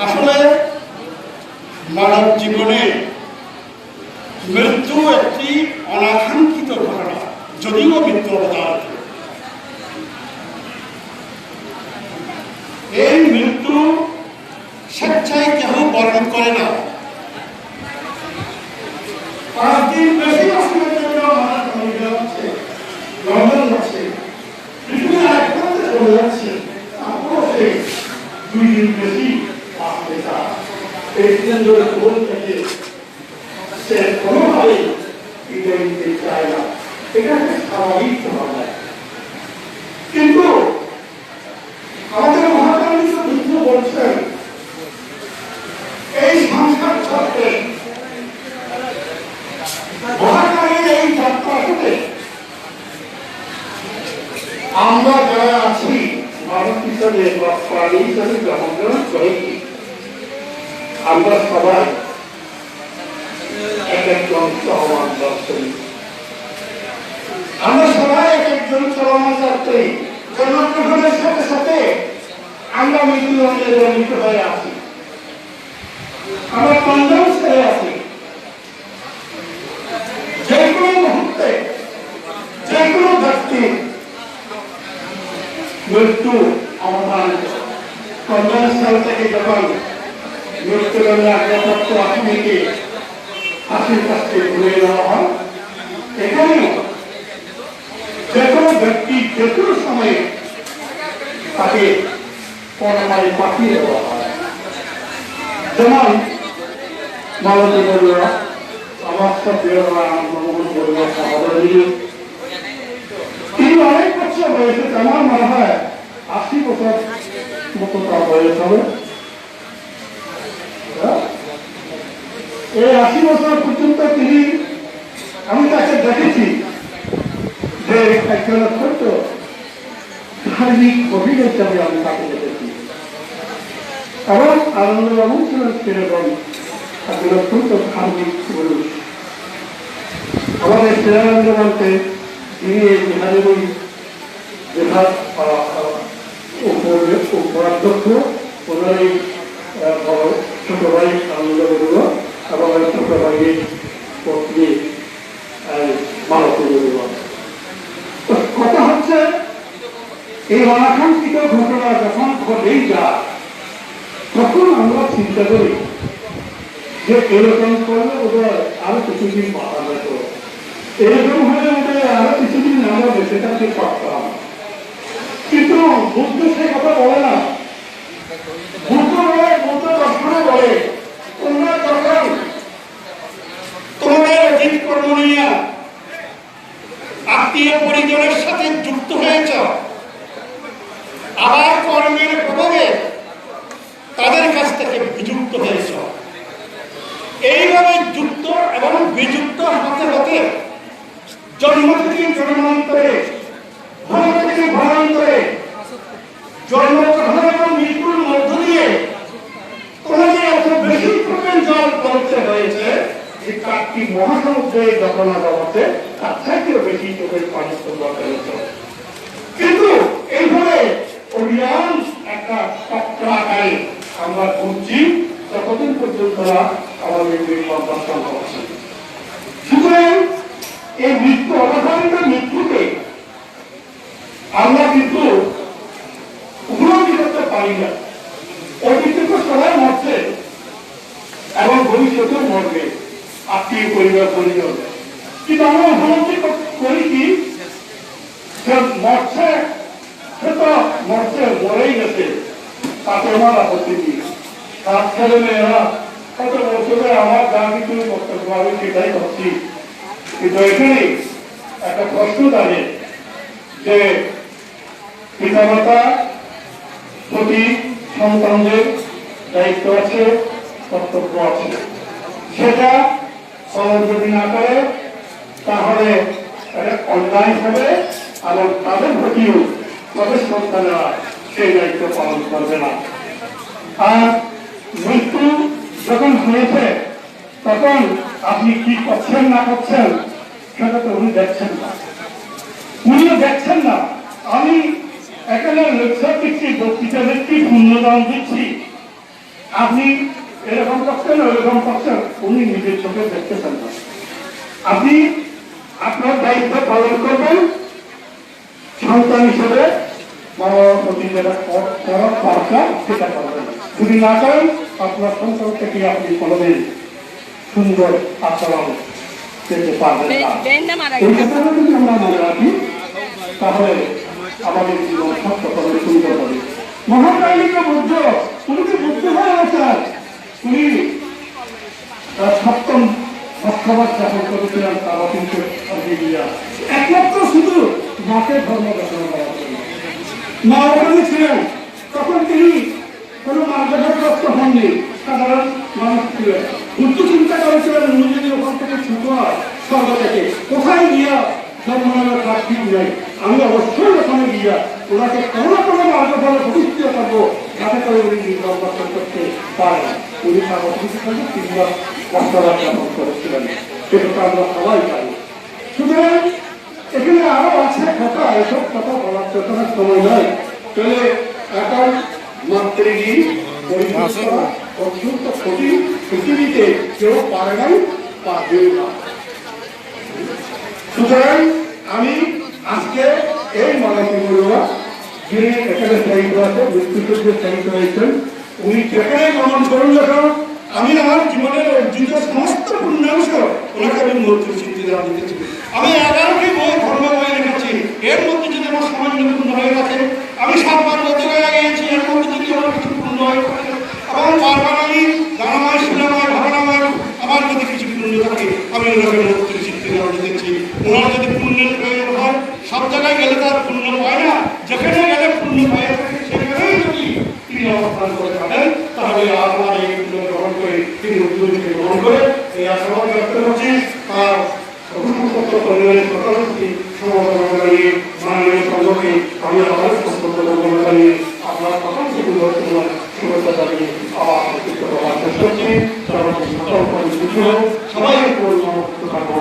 আসলে মানব জীবনে মৃত্যু একটি অনাকাঙ্ক্ষিত ঘটনা, যদিও মৃত্যু অবতার। এই মৃত্যু স্বেচ্ছায় কেউ বরণ করে না। 5 দিন বেশি অসুবিধার জন্য মানুষ আমেরিকা যাচ্ছে, লন্ডন যাচ্ছে, পৃথিবীর আরেক প্রান্তে চলে যাচ্ছে, তারপরও সে 2 দিন বেশি আসতে চায়। এই দিন ধরে জীবন থেকে সে কোনোভাবেই বিদায় নিতে চায় না। এটা একটা স্বাভাবিক ভাবনা। কিন্তু আমাদের মহাকালী বুদ্ধ বলছেন এই সংসার চক্রে মহাকালীর এই যাত্রাতে আমরা যারা আছি মানুষ হিসাবে বা প্রাণী হিসাবে জন্মগ্রহণ করেছি, আমরা সবাই এক একজন চলমান যাত্রী। আমরা সবাই এক একজন চলমান যাত্রী। জন্মগ্রহণের সাথে সাথে আমরা মৃত্যু হয়ে আছি, আমরা কন্ডম ছেড়ে আছি। যে কোনো মুহূর্তে যে কোনো ব্যক্তি মৃত্যু অবদান কন্ডম স্থল থেকে যখন মৃত্যুদণ্ডে আগ্রপ্রাপ্ত আসামিকে ফাঁসির কাছ থেকে ঘুরে দেওয়া হয়, এখানেও যে কোনো ব্যক্তি যে কোনো সময়ে তাকে পরমায় পাঠিয়ে দেওয়া হয়। যেমন মালতী বলুয়া, আমার প্রিয় মোহাম্মদ বলুয়া সহোদরী, তিনি অনেক বছর বয়সে, আমার মনে হয় 80 বছর মতো তার বয়স হবে। এই 80 বছর পর্যন্ত তিনি, আমি তাকে দেখেছি যে একজন অত্যন্ত ধার্মিক কবির হিসাবে আমি তাকে দেখেছি। এবং আনন্দবাবু ছিলেন সেরকম একজন অত্যন্ত ধার্মিক পুরুষ। আমাদের শ্রীরানন্দবাবুকে তিনি এই বিহারের বিভাগ উপাধ্যক্ষ, ওনার এই ছোট ভাই আনন্দবাবু এবং ছোট ভাইয়ের পত্নী মালতী বলুয়া। কথা হচ্ছে এই অনাকাঙ্ক্ষিত ঘটনা যখন ঘটেই যায় তখন আমরা চিন্তা করি যে এরকম করলে ওদের আরো কিছুদিন বাধা যেত, এরকম হলে ওদের আরো কিছুদিন আমরা বেঁচে থাকতে পারতাম। কিন্তু বুদ্ধ সে কথা বলে না। বুদ্ধ দর্শনে বলে তোমরা যখন তোমাদের অতীত কর্ম নিয়ে আত্মীয় পরিজনের সাথে যুক্ত হয়েছ, আবার কর্মের প্রভাবে তাদের কাছ থেকে বিযুক্ত হয়েছ, এইভাবে যুক্ত এবং বিযুক্ত হতে হতে জন্ম থেকে জন্মান্তরে, ভূম থেকে ভূমান্তরে, জন্মগ্রহণ এবং মৃত্যুর মধ্য দিয়ে তোমাদের এত বেশি প্রকার জল পৌঁছে হয়েছে যে কাকটি মহাসমুদ্রে ঘটনা জগতে তার থেকেও বেশি চোখের পানি তোমরা হয়েছে। কিন্তু এইভাবে অভিযান একটা চক্রাকারে আমরা ঘুরছি ততদিন পর্যন্ত আমাদের দর্শন করছি। সুতরাং এই মৃত্যু অবধারিত মৃত্যুকে আমরা কিন্তু উপলব্ধি করতে পারি না। অতীতে তো সবাই মরছে এবং ভবিষ্যতেও মরবে, আত্মীয় পরিবার পরিজন। কিন্তু আমরা উপলব্ধি করি কি সে মরছে, সে তো মরছে, মরেই গেছে, তাতে আমার আপত্তি কি। তার ছেলে মেয়েরা কত বছরে আমার যা কিছু কর্তব্য আমি সেটাই করছি। কিন্তু এখানে একটা প্রশ্ন দাঁড়িয়ে যে পিতামাতা প্রতি সন্তানদের দায়িত্ব আছে, কর্তব্য আছে, সেটা পালন যদি না করে তাহলে অন্যায় হবে এবং তাদের প্রতিও তাদের সন্তানেরা সেই দায়িত্ব পালন করবে না। আর মৃত্যু যখন হয়েছে তখন আপনি কি করছেন না করছেন সেটা তো উনি দেখছেন না, উনিও দেখছেন না। আমি এখানে লেকচার দিচ্ছি, বক্তৃতা দিচ্ছি, পুণ্যদান দিচ্ছি, আপনি এরকম করছেন ওইরকম করছেন, উনি নিজের চোখে দেখতেছেন না। আপনি আপনার দায়িত্ব পালন করবেন, সন্তান হিসেবে বাবার প্রতি যেটা করার দরকার সেটা করবেন। যদি না করেন আপনার সন্তান থেকে আপনি কোনোদিন সুন্দর আচরণ পেতে পারবেন না। এই কথাটা যদি আমরা মনে রাখি তাহলে আমাদের জীবন সত্যভাবে সুন্দর হবে। মহাকালিকা বুদ্ধ, উনি তো বুদ্ধ হয়ে আছেন, উনি সপ্তম অষ্টমাস যখন করেছিলেন তারা কিন্তু একমাত্র শুধু মাকে ধর্ম দেখানো করার জন্য মা ওখানে ছিলেন। তখন তিনি কোনো মার্গদর্শক হননি, সাধারণ মানুষ ছিলেন। উচ্চ চিন্তা করেছিলেন উনি যদি ওখান থেকে ছোট হয় স্বর্গ থেকে কোথায় গিয়া জন্ম নেওয়ার কাজ ঠিক নেই, আমি অবশ্যই ওখানে গিয়া ওনাকে কোনো না কোনো মার্গফলে প্রতিষ্ঠিত করবো যাতে করে উনি নির্বাচন করতে পারেন। উনি তার অতিষ্ঠিত তিনবার বছর যাপন করেছিলেন, সেটা আমরা সবাই জানি। সুতরাং এখানে আরো আছে কথা, এসব কথা বলার জন্য সময় নয়। তাহলে এখন মাতৃগী অত্যন্ত কঠিন, পৃথিবীতে কেউ পারে নাই, পারবে না। সুতরাং আমি আজকে এই মালাটি বলবো, যিনি এখানে শহীদ আছে, মৃত্যুযুদ্ধে শহীদ হয়েছেন, উনি যেখানে গ্রহণ করুন না কেন, আমি আমার জীবনের অর্জিত সমস্ত পূর্ণাংশ ওনাকে আমি মূর্তির চিন্তিদান দিতেছি। আমি 11টি বই ধর্ম বই লিখেছি, এর মধ্যে যদি আমার সামান্য পূর্ণ হয়ে থাকে, আমি 7বার বছরে লাগিয়েছি, এর মধ্যে যদি আমার কিছু পূর্ণ হয়ে থাকে, এবং বারবার আমি গানাময়, শিলাময়, ভাবনাময় আমার যদি কিছু পূর্ণ থাকে, আমি ওনাকে মূর্তির চিন্তিদান দিতেছি। ওনার যদি পূর্ণের প্রয়োজন হয়, সব জায়গায় গেলে তার পূর্ণ হয় না, যেখানে গেলে পূর্ণ হয়ে থাকে সেখানেই যদি তিনি অবস্থান করে থাকেন, তাহলে আমার এই পূর্ণ গ্রহণ করে তিনি উদ্যোগীকে গ্রহণ করে এই আশাবাদ ব্যক্ত করছি। আর অভিযোগপত্র পরিবারের প্রধানমন্ত্রী সমাধান জানিয়ে মাননীয় সঙ্গকে আমি আবার সন্তোষ জানিয়ে আপনার প্রথম থেকে শুভেচ্ছা জানিয়ে আবার চেষ্টা করছি। সবাই থাকবো।